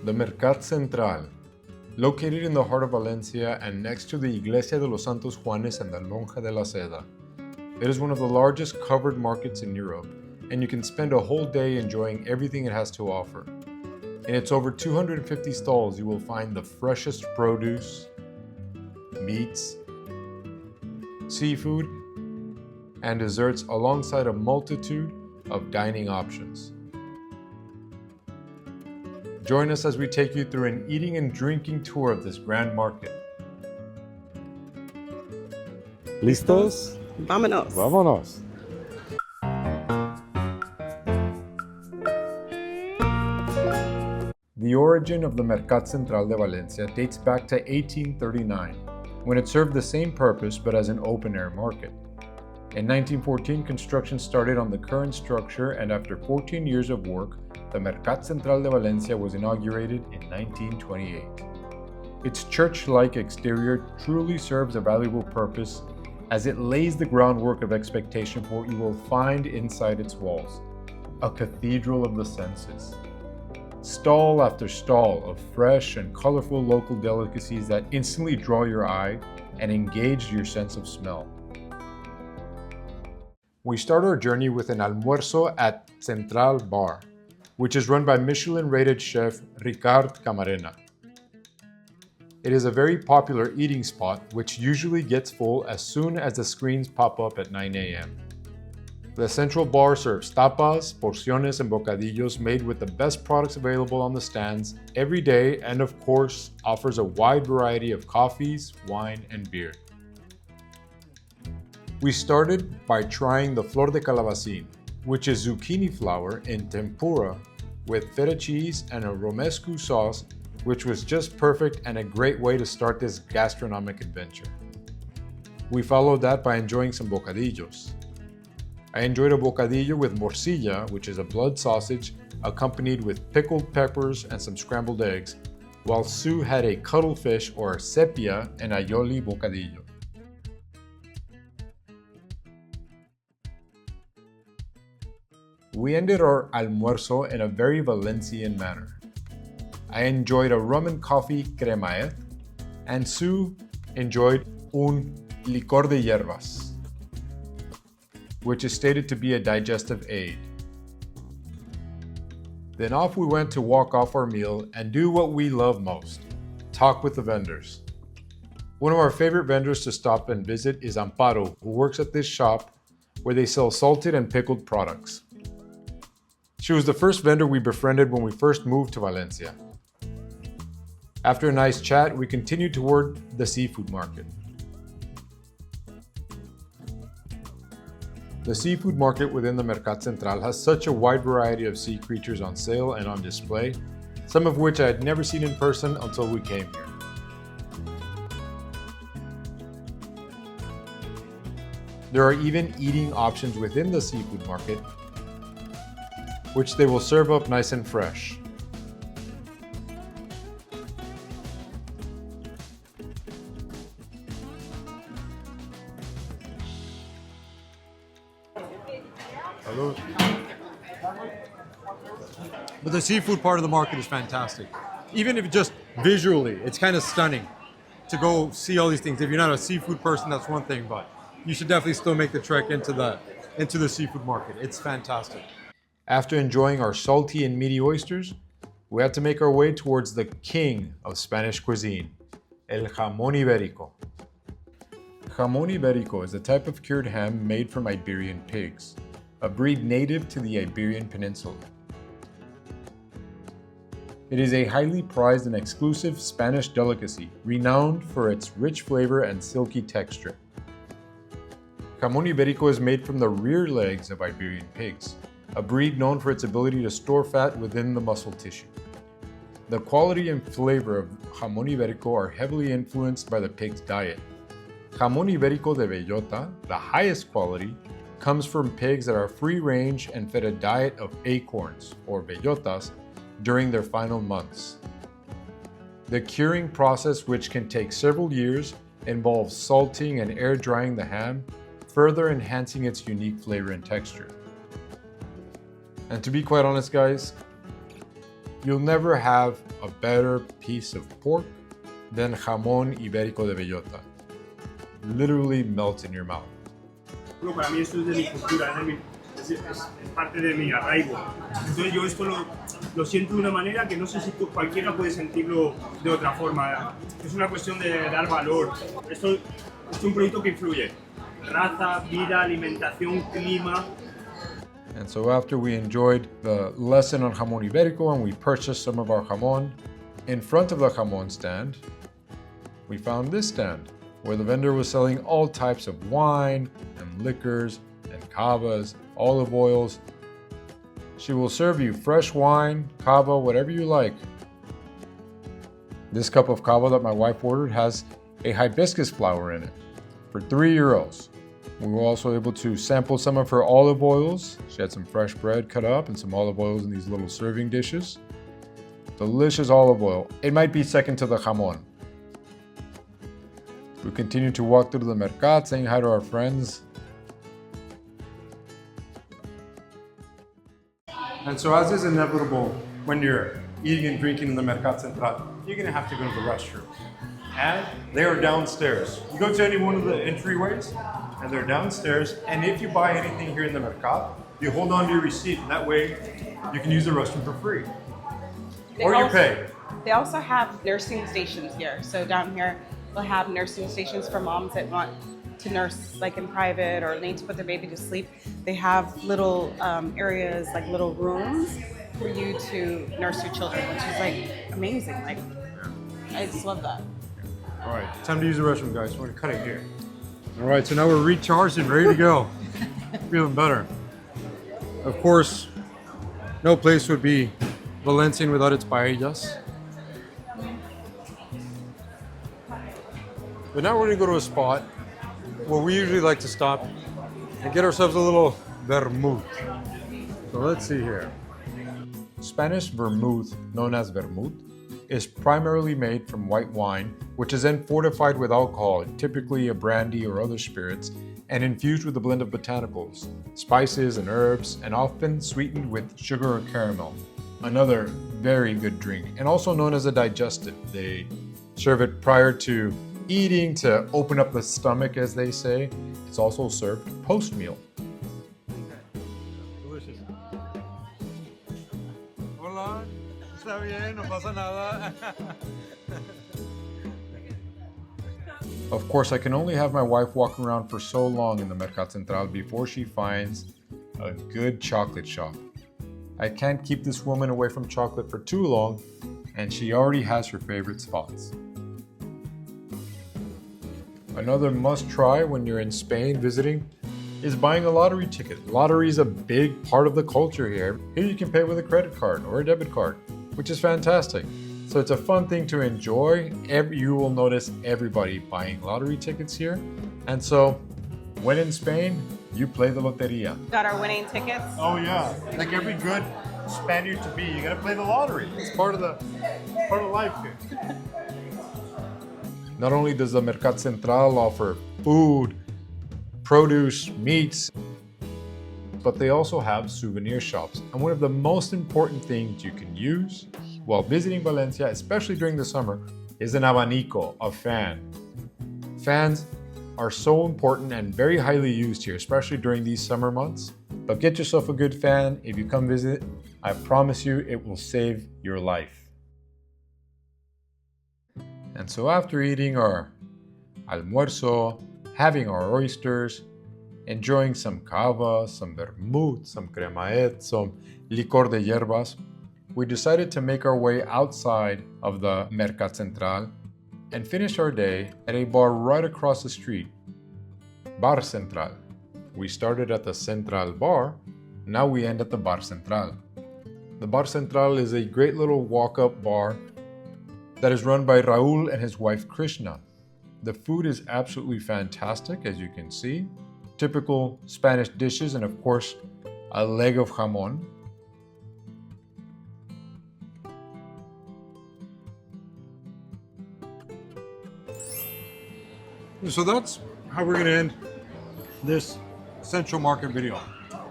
The Mercat Central, located in the heart of Valencia and next to the Iglesia de los Santos Juanes and the Lonja de la Seda. It is one of the largest covered markets in Europe, and you can spend a whole day enjoying everything it has to offer. In its over 250 stalls, you will find the freshest produce, meats, seafood, and desserts alongside a multitude of dining options. Join us as we take you through an eating and drinking tour of this grand market. Listos? Vamonos. Vamonos. The origin of the Mercat Central de Valencia dates back to 1839, when it served the same purpose but as an open-air market. In 1914, construction started on the current structure, and after 14 years of work, the Mercat Central de Valencia was inaugurated in 1928. Its church-like exterior truly serves a valuable purpose as it lays the groundwork of expectation for what you will find inside its walls, a cathedral of the senses. Stall after stall of fresh and colorful local delicacies that instantly draw your eye and engage your sense of smell. We start our journey with an almuerzo at Central Bar, which is run by Michelin-rated chef Ricard Camarena. It is a very popular eating spot which usually gets full as soon as the screens pop up at 9 a.m. The Central Bar serves tapas, porciones, and bocadillos made with the best products available on the stands every day, and of course offers a wide variety of coffees, wine, and beer. We started by trying the flor de calabacín, which is zucchini flour in tempura with feta cheese and a romesco sauce, which was just perfect and a great way to start this gastronomic adventure. We followed that by enjoying some bocadillos. I enjoyed a bocadillo with morcilla, which is a blood sausage, accompanied with pickled peppers and some scrambled eggs, while Sue had a cuttlefish or sepia and aioli bocadillo. We ended our almuerzo in a very Valencian manner. I enjoyed a rum and coffee cremaet, and Sue enjoyed un licor de hierbas, which is stated to be a digestive aid. Then off we went to walk off our meal and do what we love most, talk with the vendors. One of our favorite vendors to stop and visit is Amparo, who works at this shop where they sell salted and pickled products. She was the first vendor we befriended when we first moved to Valencia. After a nice chat, we continued toward the seafood market. The seafood market within the Mercat Central has such a wide variety of sea creatures on sale and on display, some of which I had never seen in person until we came here. There are even eating options within the seafood market, which they will serve up nice and fresh. Hello. But the seafood part of the market is fantastic. Even if just visually, it's kind of stunning to go see all these things. If you're not a seafood person, that's one thing, but you should definitely still make the trek into the seafood market. It's fantastic. After enjoying our salty and meaty oysters, we had to make our way towards the king of Spanish cuisine, el jamón ibérico. Jamón ibérico is a type of cured ham made from Iberian pigs, a breed native to the Iberian Peninsula. It is a highly prized and exclusive Spanish delicacy, renowned for its rich flavor and silky texture. Jamón ibérico is made from the rear legs of Iberian pigs, a breed known for its ability to store fat within the muscle tissue. The quality and flavor of jamón ibérico are heavily influenced by the pig's diet. Jamón ibérico de bellota, the highest quality, comes from pigs that are free-range and fed a diet of acorns, or bellotas, during their final months. The curing process, which can take several years, involves salting and air drying the ham, further enhancing its unique flavor and texture. And to be quite honest, guys, You'll never have a better piece of pork than jamón ibérico de bellota. Literally melts in your mouth. Bueno, para mí esto es de mi cultura, es parte de mi arraigo. Entonces yo esto lo siento de una manera que no sé si cualquiera puede sentirlo de otra forma. Es una cuestión de dar valor. Esto es un producto que influye. Raza, vida, alimentación, clima. And so after we enjoyed the lesson on jamón ibérico and we purchased some of our jamón, in front of the jamón stand, we found this stand where the vendor was selling all types of wine and liquors and cavas, olive oils. She will serve you fresh wine, cava, whatever you like. This cup of cava that my wife ordered has a hibiscus flower in it for €3. We were also able to sample some of her olive oils. She had some fresh bread cut up and some olive oils in these little serving dishes. Delicious olive oil. It might be second to the jamón. We continue to walk through the Mercat, saying hi to our friends. And so as is inevitable when you're eating and drinking in the Mercat Central, you're gonna have to go to the restroom. And they are downstairs. You go to any one of the entryways, and they're downstairs. And if you buy anything here in the Mercat, you hold on to your receipt, and that way you can use the restroom for free. Or you pay. They also have nursing stations here. So down here, they'll have nursing stations for moms that want to nurse like in private or need to put their baby to sleep. They have little areas, like little rooms for you to nurse your children, which is like amazing. Like, I just love that. All right, time to use the restroom, guys. We're gonna cut it here. All right, so now we're recharged and ready to go. Feeling better. Of course, no place would be Valencian without its paellas. But now we're gonna go to a spot where we usually like to stop and get ourselves a little vermouth. So let's see here. Spanish vermouth, known as vermouth, is primarily made from white wine, which is then fortified with alcohol, typically a brandy or other spirits, and infused with a blend of botanicals, spices and herbs, and often sweetened with sugar or caramel. Another very good drink, and also known as a digestive. They serve it prior to eating to open up the stomach, as they say. It's also served post-meal. Delicious. Hola, está bien, no pasa nada. Of course, I can only have my wife walk around for so long in the Mercat Central before she finds a good chocolate shop. I can't keep this woman away from chocolate for too long, and she already has her favorite spots. Another must-try when you're in Spain visiting is buying a lottery ticket. Lottery is a big part of the culture here. Here you can pay with a credit card or a debit card, which is fantastic. So it's a fun thing to enjoy. You will notice everybody buying lottery tickets here. And so when in Spain, you play the loteria. Got our winning tickets. Oh yeah, like every good Spaniard to be, you gotta play the lottery. It's part of life here. Not only does the Mercat Central offer food, produce, meats, but they also have souvenir shops. And one of the most important things you can use while visiting Valencia, especially during the summer, is an abanico, a fan. Fans are so important and very highly used here, especially during these summer months. But get yourself a good fan if you come visit. I promise you it will save your life. And so after eating our almuerzo, having our oysters, enjoying some cava, some vermouth, some cremaet, some licor de hierbas, we decided to make our way outside of the Mercat Central and finish our day at a bar right across the street, Bar Central. We started at the Central Bar, now we end at the Bar Central. The Bar Central is a great little walk-up bar that is run by Raul and his wife Krishna. The food is absolutely fantastic, as you can see. Typical Spanish dishes and of course, a leg of jamón. So that's how we're gonna end this Central Market video.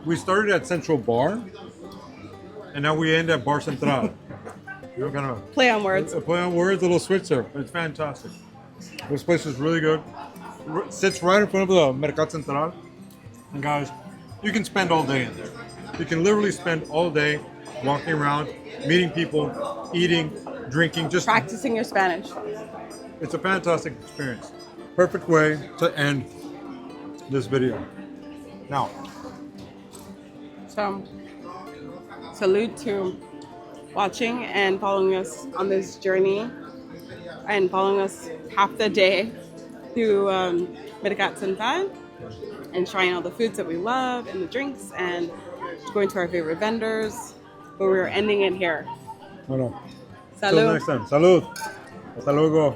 We started at Central Bar, and now we end at Bar Central. You know, kind of Play on words. a play on words, a little switch there, but it's fantastic. This place is really good. Sits right in front of the Mercat Central. And guys, you can spend all day in there. You can literally spend all day walking around, meeting people, eating, drinking, just Practicing your Spanish. it's a fantastic experience. Perfect way to end this video. Now, So, salute to watching and following us on this journey and following us half the day through Mercat Central and trying all the foods that we love and the drinks and going to our favorite vendors. But we're ending it here. bueno, Salud. until next time. Salud. Hasta luego.